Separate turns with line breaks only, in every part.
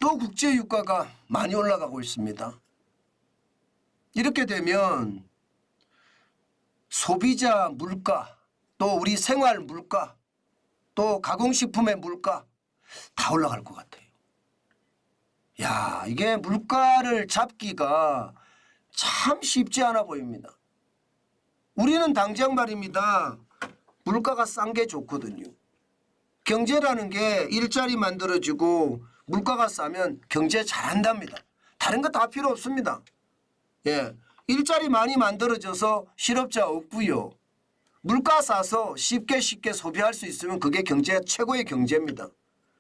또 국제 유가가 많이 올라가고 있습니다. 이렇게 되면 소비자 물가, 또 우리 생활 물가, 또 가공식품의 물가 다 올라갈 것 같아요. 야, 이게 물가를 잡기가 참 쉽지 않아 보입니다. 우리는 당장 말입니다. 물가가 싼 게 좋거든요. 경제라는 게 일자리 만들어주고 물가가 싸면 경제 잘한답니다. 다른 거 다 필요 없습니다. 예, 일자리 많이 만들어져서 실업자 없고요. 물가 싸서 쉽게 소비할 수 있으면 그게 경제 최고의 경제입니다.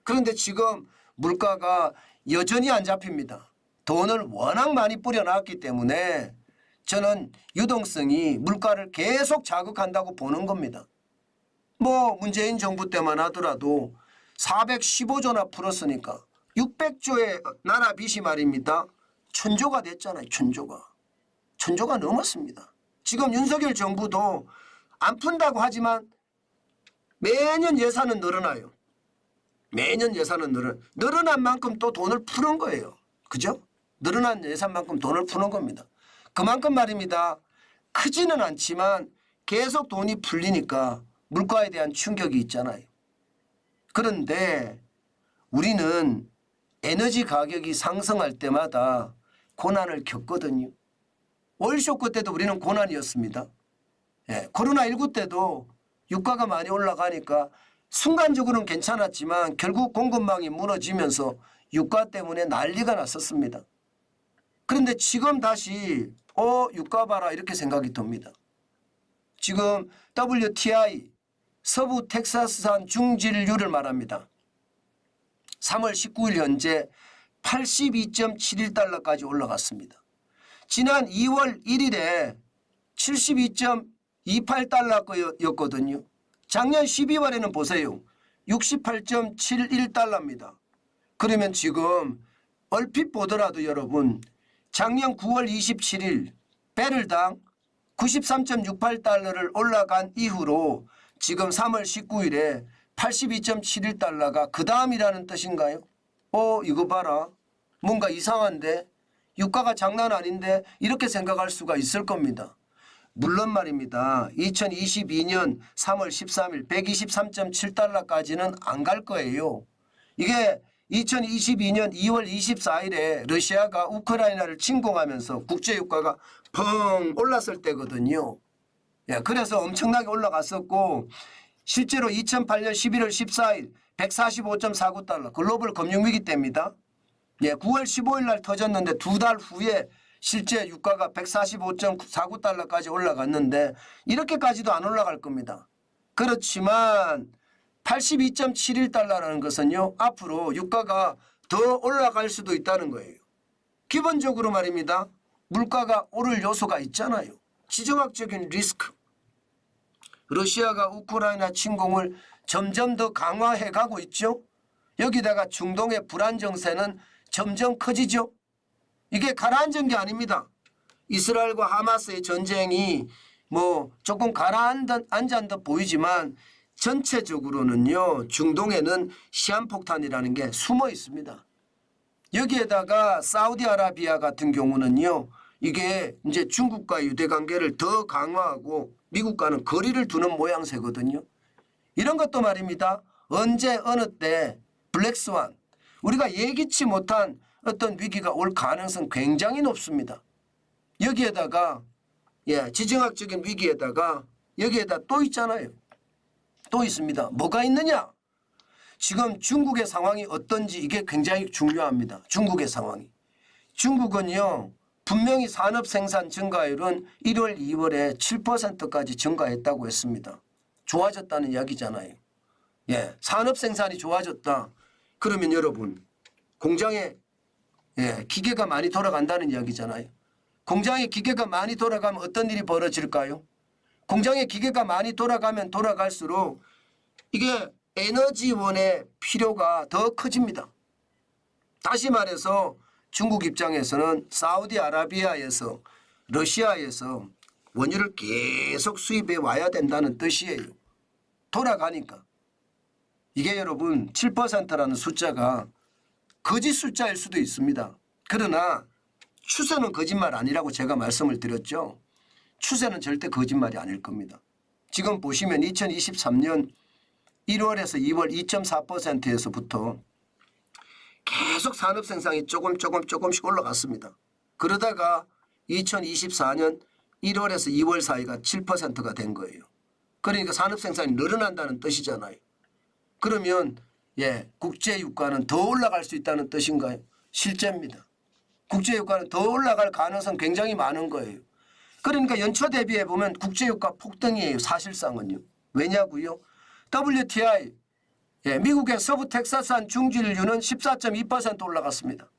그런데 지금 물가가 여전히 안 잡힙니다. 돈을 워낙 많이 뿌려놨기 때문에 저는 유동성이 물가를 계속 자극한다고 보는 겁니다. 뭐 문재인 정부 때만 하더라도 415조나 풀었으니까 600조의 나라 빚이 말입니다. 1000조가 됐잖아요. 1000조가 넘었습니다. 지금 윤석열 정부도 안 푼다고 하지만 매년 예산은 늘어나요. 매년 예산은 늘어난 만큼 또 돈을 푸는 거예요. 그죠? 늘어난 예산만큼 돈을 푸는 겁니다. 그만큼 말입니다. 크지는 않지만 계속 돈이 풀리니까 물가에 대한 충격이 있잖아요. 그런데 우리는 에너지 가격이 상승할 때마다 고난을 겪거든요. 오일쇼크 때도 우리는 고난이었습니다. 예, 코로나19 때도 유가가 많이 올라가니까 순간적으로는 괜찮았지만 결국 공급망이 무너지면서 유가 때문에 난리가 났었습니다. 그런데 지금 다시 유가 봐라 이렇게 생각이 듭니다. 지금 WTI 서부 텍사스산 중진유를 말합니다. 3월 19일 현재 82.71달러까지 올라갔습니다. 지난 2월 1일에 72.28달러였거든요. 작년 12월에는 보세요. 68.71달러입니다. 그러면 지금 얼핏 보더라도 여러분 작년 9월 27일 배럴당 93.68달러를 올라간 이후로 지금 3월 19일에 82.71달러가 그 다음이라는 뜻인가요? 이거 봐라. 뭔가 이상한데 유가가 장난 아닌데 이렇게 생각할 수가 있을 겁니다. 물론 말입니다. 2022년 3월 13일 123.7달러까지는 안 갈 거예요. 이게 2022년 2월 24일에 러시아가 우크라이나를 침공하면서 국제유가가 펑 올랐을 때거든요. 예, 그래서 엄청나게 올라갔었고 실제로 2008년 11월 14일 145.49달러 글로벌 금융위기 때입니다. 예, 9월 15일 날 터졌는데 두 달 후에 실제 유가가 145.49달러까지 올라갔는데 이렇게까지도 안 올라갈 겁니다. 그렇지만 82.71달러라는 것은요. 앞으로 유가가 더 올라갈 수도 있다는 거예요. 기본적으로 말입니다. 물가가 오를 요소가 있잖아요. 지정학적인 리스크. 러시아가 우크라이나 침공을 점점 더 강화해 가고 있죠. 여기다가 중동의 불안 정세는 점점 커지죠. 이게 가라앉은 게 아닙니다. 이스라엘과 하마스의 전쟁이 뭐 조금 가라앉은 듯 보이지만 전체적으로는요. 중동에는 시한폭탄이라는 게 숨어 있습니다. 여기에다가 사우디아라비아 같은 경우는요. 이게 이제 중국과 유대관계를 더 강화하고 미국과는 거리를 두는 모양새거든요. 이런 것도 말입니다. 언제 어느 때 블랙스완 우리가 예기치 못한 어떤 위기가 올 가능성 굉장히 높습니다. 여기에다가 지정학적인 위기에다가 여기에다 또 있잖아요. 또 있습니다. 뭐가 있느냐? 지금 중국의 상황이 어떤지 이게 굉장히 중요합니다. 중국의 상황이. 중국은요. 분명히 산업 생산 증가율은 1월 2월에 7%까지 증가했다고 했습니다. 좋아졌다는 이야기잖아요. 예, 산업 생산이 좋아졌다. 그러면 여러분 공장에 기계가 많이 돌아간다는 이야기잖아요. 공장에 기계가 많이 돌아가면 어떤 일이 벌어질까요? 공장에 기계가 많이 돌아가면 돌아갈수록 이게 에너지원의 필요가 더 커집니다. 다시 말해서 중국 입장에서는 사우디아라비아에서 러시아에서 원유를 계속 수입해 와야 된다는 뜻이에요. 돌아가니까. 이게 여러분 7%라는 숫자가 거짓 숫자일 수도 있습니다. 그러나 추세는 거짓말 아니라고 제가 말씀을 드렸죠. 추세는 절대 거짓말이 아닐 겁니다. 지금 보시면 2023년 1월에서 2월 2.4%에서부터 계속 산업 생산이 조금씩 올라갔습니다. 그러다가 2024년 1월에서 2월 사이가 7%가 된 거예요. 그러니까 산업 생산이 늘어난다는 뜻이잖아요. 그러면 국제 유가는 더 올라갈 수 있다는 뜻인가요? 실제입니다. 국제 유가는 더 올라갈 가능성 굉장히 많은 거예요. 그러니까 연초 대비해 보면 국제 유가 폭등이에요. 사실상은요. 왜냐고요? WTI 미국의 서부 텍사스산 중진유는 14.2% 올라갔습니다.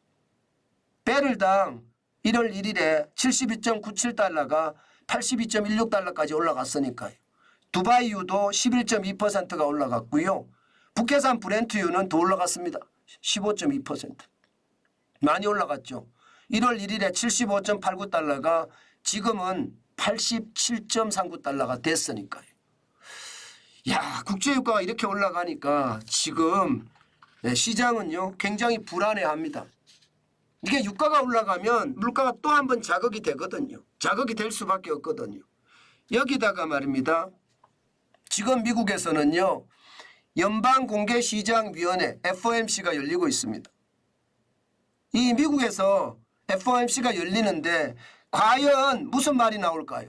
배럴당 1월 1일에 72.97달러가 82.16달러까지 올라갔으니까요. 두바이유도 11.2%가 올라갔고요. 북해산 브렌트유는 더 올라갔습니다. 15.2%. 많이 올라갔죠. 1월 1일에 75.89달러가 지금은 87.39달러가 됐으니까요. 야, 국제유가가 이렇게 올라가니까 지금 시장은요 굉장히 불안해합니다. 이게 유가가 올라가면 물가가 또 한 번 자극이 되거든요. 자극이 될 수밖에 없거든요. 여기다가 말입니다. 지금 미국에서는요 연방공개시장위원회 FOMC가 열리고 있습니다. 이 미국에서 FOMC가 열리는데 과연 무슨 말이 나올까요?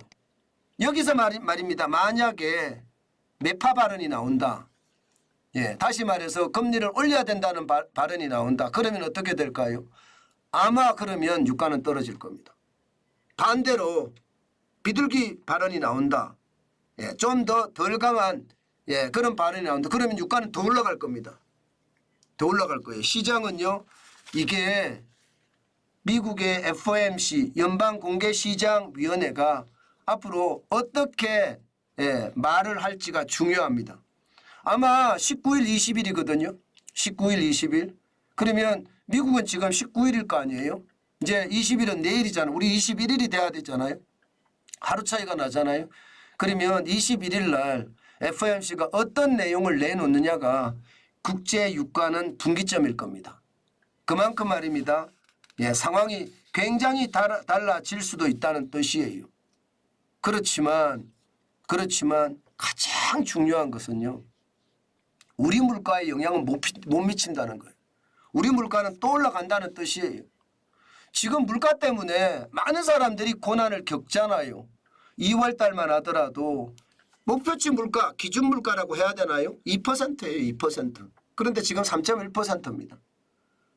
여기서 말입니다. 만약에 매파 발언이 나온다. 다시 말해서 금리를 올려야 된다는 발언이 나온다. 그러면 어떻게 될까요? 아마 그러면 유가는 떨어질 겁니다. 반대로 비둘기 발언이 나온다. 좀 더 덜 강한 그런 발언이 나온다. 그러면 유가는 더 올라갈 겁니다. 더 올라갈 거예요. 시장은요. 이게 미국의 FOMC 연방공개시장위원회가 앞으로 어떻게 말을 할지가 중요합니다. 아마 19일, 20일이거든요. 19일, 20일. 그러면 미국은 지금 19일일 거 아니에요. 이제 20일은 내일이잖아요. 우리 21일이 돼야 되잖아요. 하루 차이가 나잖아요. 그러면 21일 날 FOMC가 어떤 내용을 내놓느냐가 국제 유가는 분기점일 겁니다. 그만큼 말입니다. 상황이 굉장히 달라질 수도 있다는 뜻이에요. 그렇지만 가장 중요한 것은요. 우리 물가에 영향을 못 미친다는 거예요. 우리 물가는 또 올라간다는 뜻이에요. 지금 물가 때문에 많은 사람들이 고난을 겪잖아요. 2월 달만 하더라도 목표치 물가, 기준 물가라고 해야 되나요? 2%예요. 2%. 그런데 지금 3.1%입니다.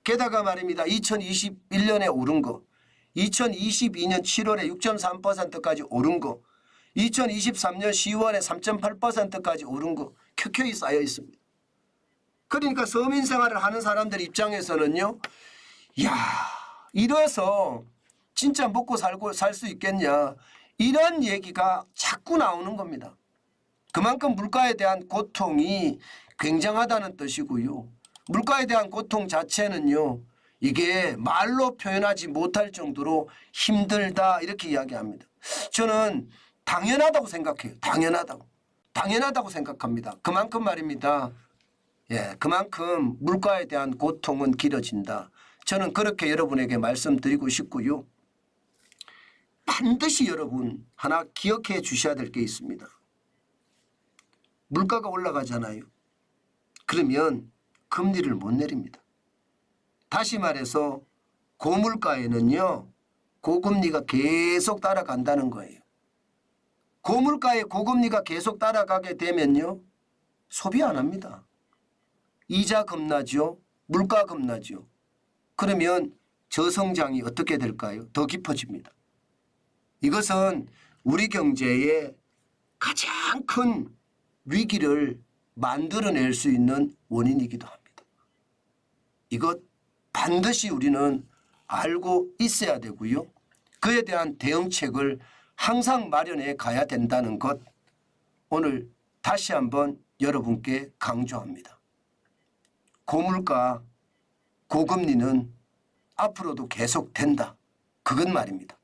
게다가 말입니다. 2021년에 오른 거, 2022년 7월에 6.3%까지 오른 거, 2023년 10월에 3.8%까지 오른 거 켜켜이 쌓여 있습니다. 그러니까 서민 생활을 하는 사람들 입장에서는요. 야, 이래서 진짜 먹고 살고 살 수 있겠냐. 이런 얘기가 자꾸 나오는 겁니다. 그만큼 물가에 대한 고통이 굉장하다는 뜻이고요. 물가에 대한 고통 자체는요. 이게 말로 표현하지 못할 정도로 힘들다 이렇게 이야기합니다. 저는 당연하다고 생각해요. 당연하다고 생각합니다. 그만큼 말입니다. 그만큼 물가에 대한 고통은 길어진다. 저는 그렇게 여러분에게 말씀드리고 싶고요. 반드시 여러분 하나 기억해 주셔야 될 게 있습니다. 물가가 올라가잖아요. 그러면 금리를 못 내립니다. 다시 말해서 고물가에는요. 고금리가 계속 따라간다는 거예요. 고물가에 고금리가 계속 따라가게 되면요. 소비 안 합니다. 이자 겁나죠. 물가 겁나죠. 그러면 저성장이 어떻게 될까요? 더 깊어집니다. 이것은 우리 경제의 가장 큰 위기를 만들어낼 수 있는 원인이기도 합니다. 이것 반드시 우리는 알고 있어야 되고요. 그에 대한 대응책을 항상 마련해 가야 된다는 것 오늘 다시 한번 여러분께 강조합니다. 고물가, 고금리는 앞으로도 계속된다. 그것 말입니다.